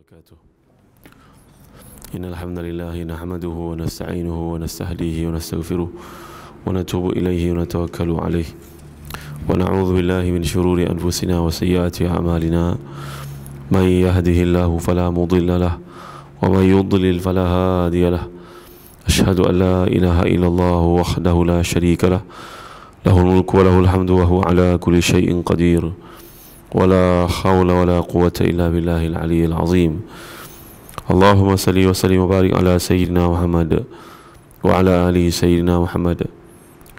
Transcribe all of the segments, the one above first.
وبركاته. إن الحمد لله نحمده ونستعينه ونستهديه ونستغفره ونتوب إليه ونتوكل عليه ونعوذ بالله من شرور أنفسنا وسيئات أعمالنا. من يهده الله فلا مضل له ومن يضلل فلا هادي له. أشهد أن لا إله إلا الله وحده لا شريك له له الملك وله الحمد وهو على كل شيء قدير ولا حول ولا قوة إلا بالله العلي العظيم. اللهم صل وسلم وبارك على سيدنا محمد وعلى آله سيدنا محمد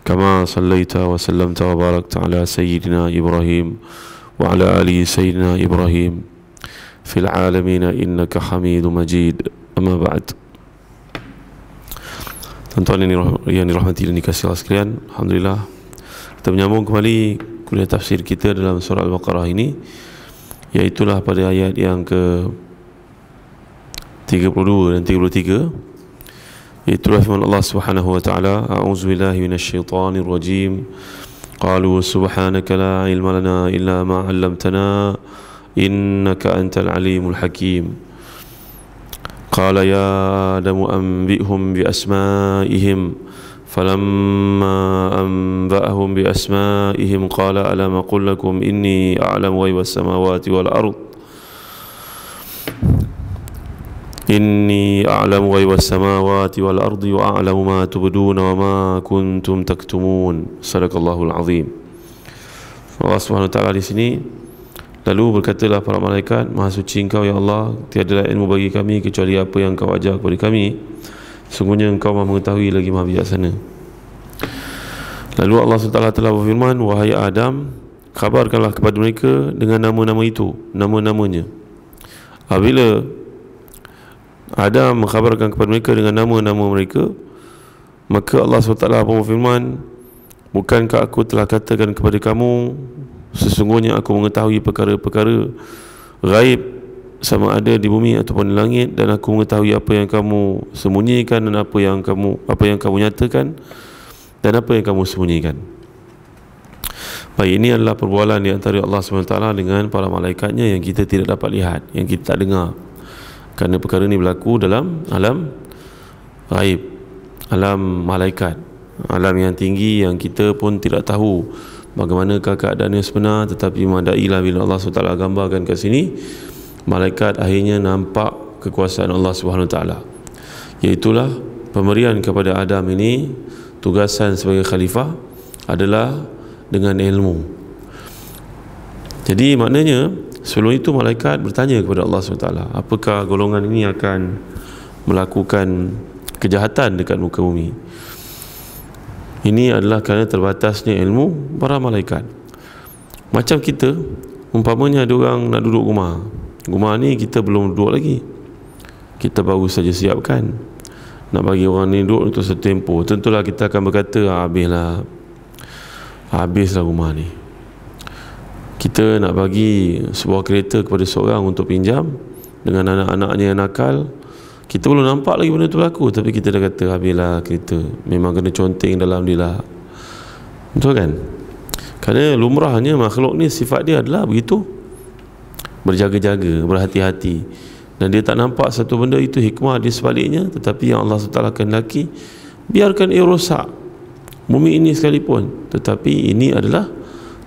كما صليت وسلمت وباركت على سيدنا إبراهيم وعلى آله سيدنا إبراهيم في العالمين إنك حميد مجيد. أما بعد. Tuan-tuan yang dirahmati dan dikasihi Allah sekalian, alhamdulillah kita menyambung kembali kuliah tafsir kita dalam surah Al-Baqarah ini, iaitulah pada ayat yang ke 32 dan 33, iaitulah firman Allah Subhanahu wa taala, a'udzubillahi minasyaitonir rajim, qalu subhanaka la ilma lana illa ma 'allamtana innaka antal alimul hakim. قال يا آدم أنبئهم بأسمائهم فلما أنبأهم بأسمائهم قال ألم أقل لكم إني أعلم غيب السماوات والأرض إني أعلم غيب السماوات والأرض وأعلم ما تبدون وما كنتم تكتمون. صدق الله العظيم. Allah Subhanahu wa taala di sini lalu berkatalah para malaikat, Maha suci Engkau ya Allah, tiada ilmu bagi kami kecuali apa yang Engkau ajar kepada kami. Sungguhnya Engkau Maha mengetahui lagi Maha bijaksana. Lalu Allah SWT telah berfirman, wahai Adam, khabarkanlah kepada mereka dengan nama-nama itu, nama-namanya. Apabila Adam mengkhabarkan kepada mereka dengan nama-nama mereka, maka Allah SWT pun berfirman, bukankah aku telah katakan kepada kamu, sesungguhnya aku mengetahui perkara-perkara gaib sama ada di bumi ataupun di langit, dan aku mengetahui apa yang kamu sembunyikan dan apa yang kamu nyatakan dan apa yang kamu sembunyikan. Baik, ini adalah perbualan di antara Allah SWT dengan para malaikatnya yang kita tidak dapat lihat, yang kita tak dengar, kerana perkara ini berlaku dalam alam gaib, alam malaikat, alam yang tinggi yang kita pun tidak tahu bagaimanakah keadaannya sebenar. Tetapi madailah bila Allah SWT gambarkan kat sini, malaikat akhirnya nampak kekuasaan Allah SWT, iaitulah pemberian kepada Adam ini tugasan sebagai khalifah adalah dengan ilmu. Jadi maknanya sebelum itu malaikat bertanya kepada Allah SWT, apakah golongan ini akan melakukan kejahatan dekat muka bumi. Ini adalah kerana terbatasnya ilmu para malaikat. Macam kita, umpamanya ada orang nak duduk rumah ni kita belum duduk lagi, kita baru saja siapkan nak bagi orang ni duduk untuk satu tempoh. Tentulah kita akan berkata, habislah rumah ni. Kita nak bagi sebuah kereta kepada seorang untuk pinjam dengan anak-anaknya yang nakal, kita belum nampak lagi benda tu berlaku, tapi kita dah kata, habislah kereta, memang kena conteng dalam dia lah. Betul kan? Kerana lumrahnya makhluk ni sifat dia adalah begitu, berjaga-jaga, berhati-hati, dan dia tak nampak satu benda itu hikmah di sebaliknya. Tetapi yang Allah SWT kehendaki, biarkan ia rosak bumi ini sekalipun, tetapi ini adalah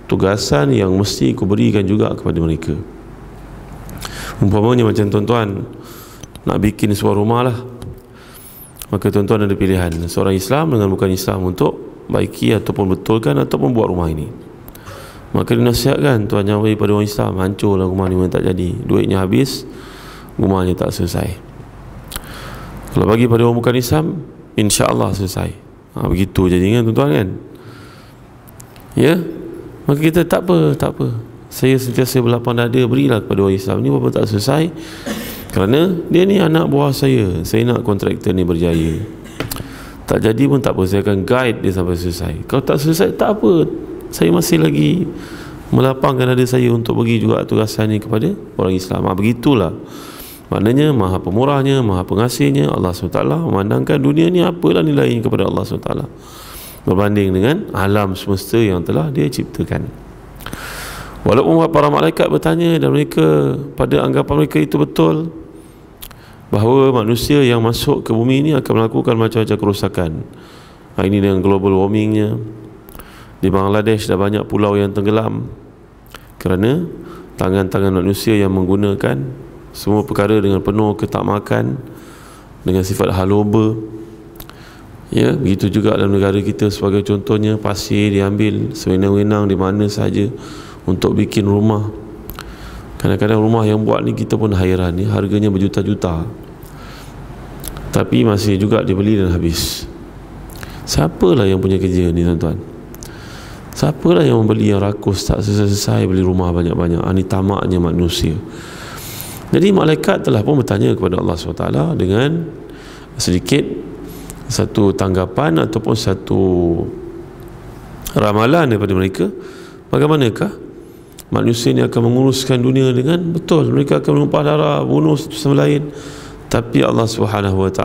tugasan yang mesti kau berikan juga kepada mereka. Umpamanya macam tuan-tuan nak bikin sebuah rumah lah, maka tuan-tuan ada pilihan, seorang Islam dengan bukan Islam, untuk baiki ataupun betulkan ataupun buat rumah ini. Maka dinasihatkan, tuan jangan bagi pada orang Islam, hancurlah rumah ni, memang tak jadi, duitnya habis, rumahnya tak selesai. Kalau bagi pada orang bukan Islam, insya-Allah selesai. Begitu jadinya tuan-tuan kan. Ya, maka kita tak apa, saya sentiasa berlapang dada, berilah kepada orang Islam ni, walaupun tak selesai, kerana dia ni anak buah saya nak kontraktor ni berjaya. Tak jadi pun tak apa, saya akan guide dia sampai selesai. Kalau tak selesai, tak apa, saya masih lagi melapangkan dada saya untuk bagi juga tugasan ni kepada orang Islam. Begitulah maknanya Maha Pemurahnya, Maha Pengasihnya Allah SWT memandangkan dunia ni apalah nilainya kepada Allah SWT berbanding dengan alam semesta yang telah dia ciptakan. Walaupun para malaikat bertanya dan mereka pada anggapan mereka itu betul, bahawa manusia yang masuk ke bumi ini akan melakukan macam-macam kerosakan. Ini dengan global warmingnya. Di Bangladesh dah banyak pulau yang tenggelam kerana tangan-tangan manusia yang menggunakan semua perkara dengan penuh ketakmakan, dengan sifat haloba. Ya, begitu juga dalam negara kita sebagai contohnya, pasir diambil sewenang-wenang di mana saja untuk bikin rumah. Kadang-kadang rumah yang buat ni kita pun hairan, ya, harganya berjuta-juta, tapi masih juga dibeli dan habis. Siapalah yang punya kerja ni tuan-tuan? Siapalah yang membeli yang rakus tak selesai beli rumah banyak-banyak? Ini tamaknya manusia. Jadi malaikat telah pun bertanya kepada Allah SWT dengan sedikit satu tanggapan ataupun satu ramalan daripada mereka. Bagaimanakah manusia ini akan menguruskan dunia dengan betul? Mereka akan menumpah darah, bunuh satu sama lain. Tapi Allah SWT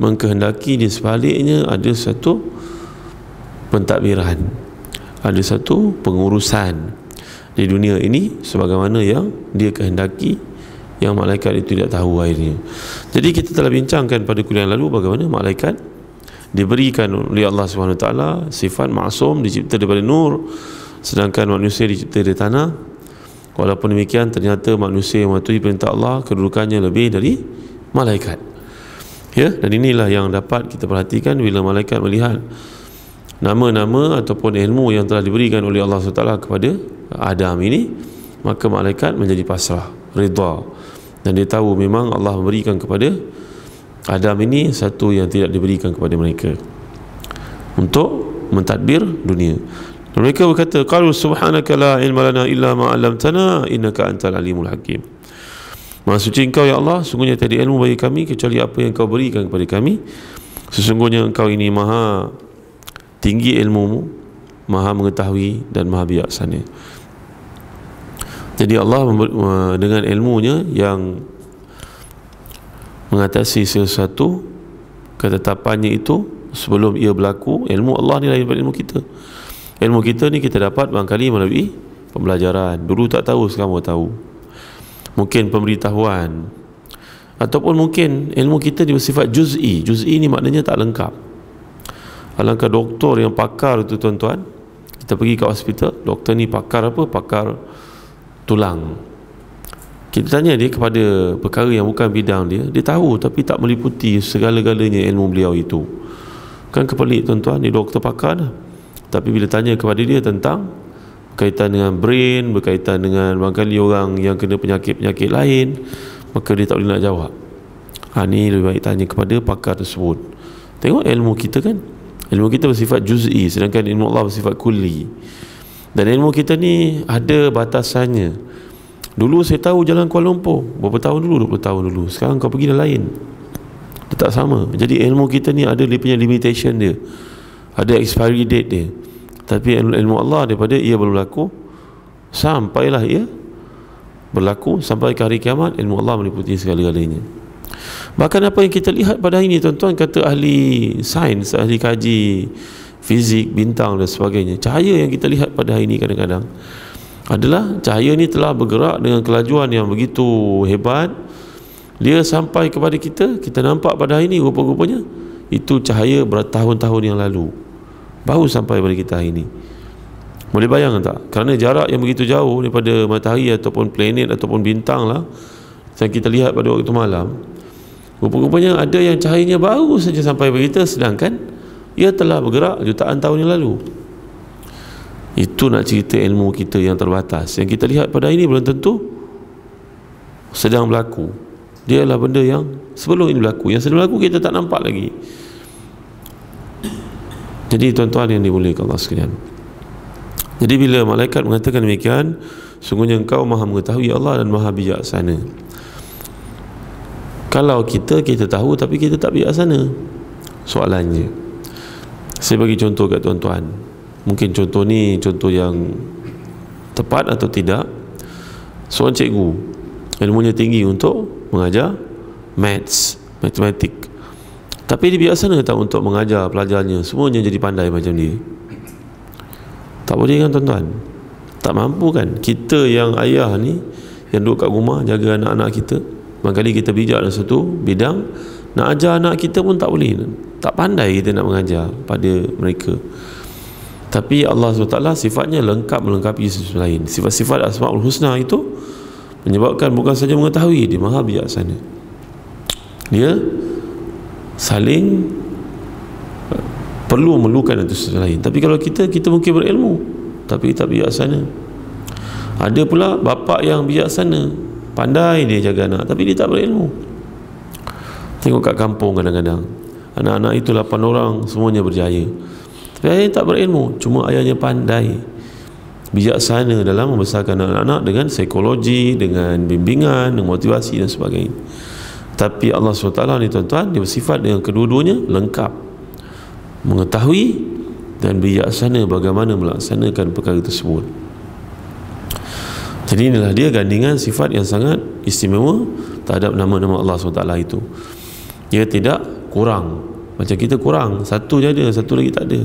mengkehendaki di sebaliknya ada satu pentadbiran, ada satu pengurusan di dunia ini sebagaimana yang dia kehendaki, yang malaikat itu tidak tahu akhirnya. Jadi kita telah bincangkan pada kuliah yang lalu bagaimana malaikat diberikan oleh Allah SWT sifat maksum, dicipta daripada nur, sedangkan manusia dicipta dari tanah. Walaupun demikian, ternyata manusia yang mematuhi perintah Allah kedudukannya lebih dari malaikat. Ya, dan inilah yang dapat kita perhatikan bila malaikat melihat nama-nama ataupun ilmu yang telah diberikan oleh Allah SWT kepada Adam ini, maka malaikat menjadi pasrah, redha, dan dia tahu memang Allah memberikan kepada Adam ini satu yang tidak diberikan kepada mereka untuk mentadbir dunia. Dan mereka berkata, qalu subhanaka la ilma lana illa ma 'allamtana innaka antal alimul hakim. Maha suci Engkau ya Allah, sungguhnya tiada ilmu bagi kami kecuali apa yang Engkau berikan kepada kami. Sesungguhnya Engkau ini maha tinggi ilmumu, maha mengetahui dan maha bijaksana. Jadi Allah dengan ilmunya yang mengatasi sesuatu, ketetapannya itu sebelum ia berlaku. Ilmu Allah ni lain daripada ilmu kita. Ilmu kita ni kita dapat barangkali melalui pembelajaran. Dulu tak tahu, sekarang tahu. Mungkin pemberitahuan, ataupun mungkin ilmu kita dia bersifat juz'i. Juz'i ni maknanya tak lengkap. Alangkah doktor yang pakar itu tuan-tuan, kita pergi ke hospital, doktor ni pakar apa? Pakar tulang. Kita tanya dia kepada perkara yang bukan bidang dia, dia tahu tapi tak meliputi segala-galanya ilmu beliau itu. Kan kepelik tuan-tuan, ni doktor pakar dah, tapi bila tanya kepada dia tentang berkaitan dengan brain, berkaitan dengan barangkali orang yang kena penyakit-penyakit lain, maka dia tak boleh nak jawab. Ni lebih baik tanya kepada pakar tersebut. Tengok ilmu kita kan, ilmu kita bersifat juz'i, sedangkan ilmu Allah bersifat kulli. Dan ilmu kita ni ada batasannya. Dulu saya tahu jalan Kuala Lumpur berapa tahun dulu, 20 tahun dulu. Sekarang kau pergi dah lain, dia tak sama. Jadi ilmu kita ni ada dia punya limitation dia, ada expiry date dia. Tapi ilmu Allah daripada ia berlaku sampailah ia berlaku sampai ke hari kiamat, ilmu Allah meliputi segala-galanya. Bahkan apa yang kita lihat pada hari ini tuan-tuan, kata ahli sains, ahli kaji fizik, bintang dan sebagainya, cahaya yang kita lihat pada hari ini kadang-kadang adalah cahaya ni telah bergerak dengan kelajuan yang begitu hebat. Dia sampai kepada kita, kita nampak pada hari ini rupa-rupanya itu cahaya bertahun-tahun yang lalu baru sampai kepada kita hari ini. Boleh bayang tak? Kerana jarak yang begitu jauh daripada matahari ataupun planet ataupun bintang lah yang kita lihat pada waktu malam, rupa-rupanya ada yang cahayanya baru saja sampai kepada kita, sedangkan ia telah bergerak jutaan tahun yang lalu. Itu nak cerita ilmu kita yang terbatas. Yang kita lihat pada hari ini belum tentu sedang berlaku. Dia adalah benda yang sebelum ini berlaku. Yang sedang berlaku kita tak nampak lagi. Jadi tuan-tuan yang dimuliakan Allah sekalian, jadi bila malaikat mengatakan demikian, sungguhnya Engkau maha mengetahui Allah dan maha bijaksana. Kalau kita tahu tapi kita tak bijaksana, soalannya, saya bagi contoh kat tuan-tuan. Mungkin contoh ni contoh yang tepat atau tidak. Seorang cikgu ilmunya tinggi untuk mengajar maths, matematik, tapi dia bijaksana tak untuk mengajar pelajarnya semuanya jadi pandai macam dia? Tak boleh kan tuan-tuan? Tak mampu kan? Kita yang ayah ni, yang duduk kat rumah jaga anak-anak kita, Barangkali kita bijak dalam satu bidang, nak ajar anak kita pun tak boleh, tak pandai kita nak mengajar pada mereka. Tapi Allah SWT sifatnya lengkap melengkapi sifat lain. Sifat-sifat Asmaul Husna itu menyebabkan bukan saja mengetahui, dia maha bijaksana. Dia saling perlu memerlukan itu sifat lain. Tapi kalau kita mungkin berilmu tapi tak bijaksana. Ada pula bapa yang bijaksana, pandai dia jaga anak, tapi dia tak berilmu. Tengok kat kampung kadang-kadang anak-anak itu 8 orang semuanya berjaya, tapi ayahnya tak berilmu, cuma ayahnya pandai, bijaksana dalam membesarkan anak-anak dengan psikologi, dengan bimbingan, dengan motivasi dan sebagainya. Tapi Allah SWT ni tuan-tuan, dia bersifat dengan kedua-duanya lengkap, mengetahui dan bijaksana bagaimana melaksanakan perkara tersebut. Jadi inilah dia gandingan sifat yang sangat istimewa terhadap nama-nama Allah SWT itu. Dia tidak kurang. Macam kita kurang, satu je ada, satu lagi tak ada.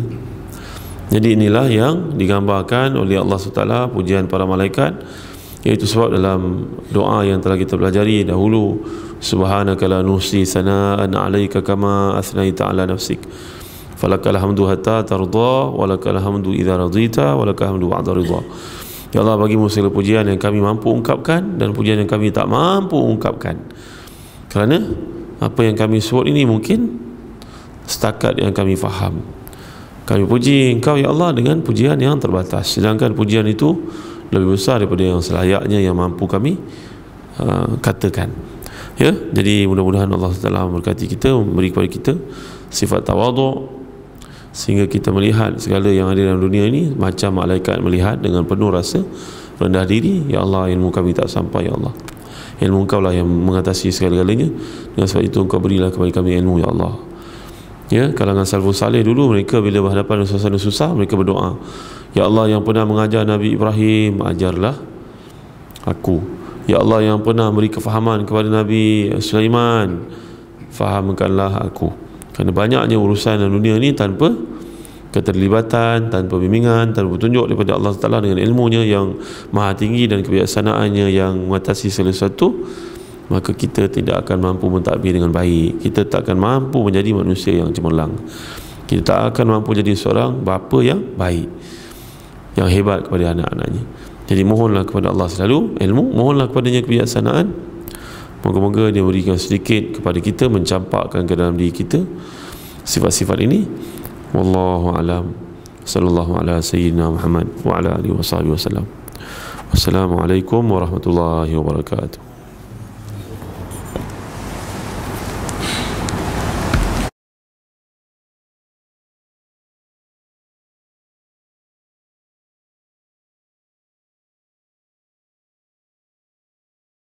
Jadi inilah yang digambarkan oleh Allah SWT, pujian para malaikat, iaitu sebab dalam doa yang telah kita pelajari dahulu, subhanaka la nuhsi sana'an 'alaika kama athnaita 'ala nafsik, falakal hamdu hatta tarda, walakal hamdu idza radita, walakal hamdu ba'da ridha. Ya Allah, bagimu segala pujian yang kami mampu ungkapkan dan pujian yang kami tak mampu ungkapkan, kerana apa yang kami sebut ini mungkin setakat yang kami faham. Kami puji Engkau ya Allah dengan pujian yang terbatas, sedangkan pujian itu lebih besar daripada yang selayaknya yang mampu kami katakan. Ya, jadi mudah-mudahan Allah Taala memberkati kita, memberi kepada kita sifat tawaduk, sehingga kita melihat segala yang ada dalam dunia ini macam malaikat melihat, dengan penuh rasa rendah diri. Ya Allah, ilmu kami tak sampai ya Allah, ilmu Engkau lah yang mengatasi segala-galanya, dengan sebab itu Engkau berilah kepada kami ilmu ya Allah. Ya, kalangan salafus salih dulu, mereka bila berhadapan dengan suasana susah, mereka berdoa, ya Allah yang pernah mengajar Nabi Ibrahim, ajarlah aku. Ya Allah yang pernah beri kefahaman kepada Nabi Sulaiman, fahamkanlah aku. Kerana banyaknya urusan dalam dunia ini tanpa keterlibatan, tanpa bimbingan, tanpa petunjuk daripada Allah Ta'ala dengan ilmunya yang maha tinggi dan kebijaksanaannya yang mengatasi segala sesuatu, maka kita tidak akan mampu mentadbir dengan baik. Kita tak akan mampu menjadi manusia yang cemerlang. Kita tak akan mampu jadi seorang bapa yang baik, yang hebat kepada anak-anaknya. Jadi mohonlah kepada Allah selalu ilmu, mohonlah kepadanya kebijaksanaan. Moga-moga dia berikan sedikit kepada kita, mencampakkan ke dalam diri kita sifat-sifat ini. Wallahu a'lam. Sallallahu ala sayyidina Muhammad wa ala alihi wa sahbihi wasallam. Wassalamualaikum warahmatullahi wabarakatuh.